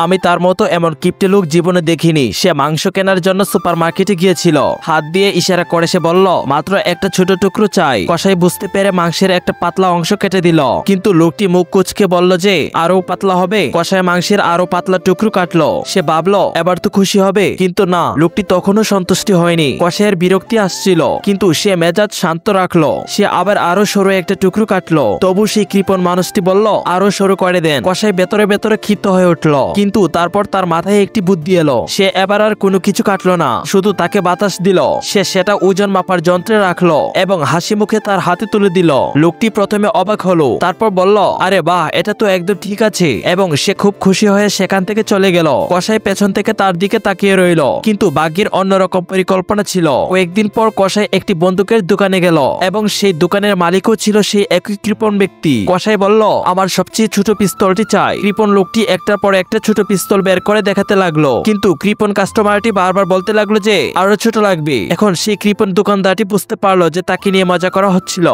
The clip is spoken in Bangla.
আমি তার মতো এমন কিপটে লোক জীবনে দেখিনি। সে মাংস কেনার জন্য সুপার মার্কেটে গিয়েছিল। হাত দিয়ে ইশারা করে সে বলল, মাত্র একটা ছোট টুকরো চাই। কসাই বুঝতে পেরে মাংসের একটা পাতলা অংশ কেটে দিল, কিন্তু লোকটি মুখ কুচকে বলল যে আরো পাতলা হবে। কসাই মাংসের আরো পাতলা টুকরো কাটলো। সে ভাবলো এবার তো খুশি হবে, কিন্তু না, লোকটি তখনও সন্তুষ্টি হয়নি। কসাইয়ের বিরক্তি আসছিল, কিন্তু সে মেজাজ শান্ত রাখলো। সে আবার আরো সরু একটা টুকরো কাটলো। তবু সেই কৃপণ মানুষটি বলল, আরো সরু করে দেন। কসাই ভেতরে ভেতরে ক্ষিপ্ত হয়ে উঠলো, কিন্তু তারপর তার মাথায় একটি বুদ্ধি এলো। সে এবার আর কোনো কিছু কাটলো না, শুধু তাকে বাতাস দিল। সে সেটা ওজন মাপার যন্ত্রে রাখলো এবং হাসি মুখে তার হাতে তুলে দিল। লোকটি প্রথমে অবাক হলো, তারপর বলল, আরে বাহ, এটা তো একদম ঠিক আছে, এবং সে খুব খুশি হয়ে সেখান থেকে চলে গেল। কসাই পেছন থেকে তার দিকে তাকিয়ে রইল, কিন্তু ভাগ্যের অন্যরকম পরিকল্পনা ছিল। কয়েকদিন পর কসাই একটি বন্দুকের দোকানে গেল, এবং সেই দোকানের মালিকও ছিল সেই একই কৃপণ ব্যক্তি। কসাই বলল, আমার সবচেয়ে ছোট পিস্তলটি চাই। কৃপণ লোকটি একটার পর একটা ছোট পিস্তল বের করে দেখাতে লাগলো, কিন্তু কৃপণ কাস্টমারটি বারবার বলতে লাগলো যে আরো ছোট লাগবে। এখন সেই কৃপণ দোকানদারটি বুঝতে পারলো যে তাকে নিয়ে মজা করা হচ্ছিল।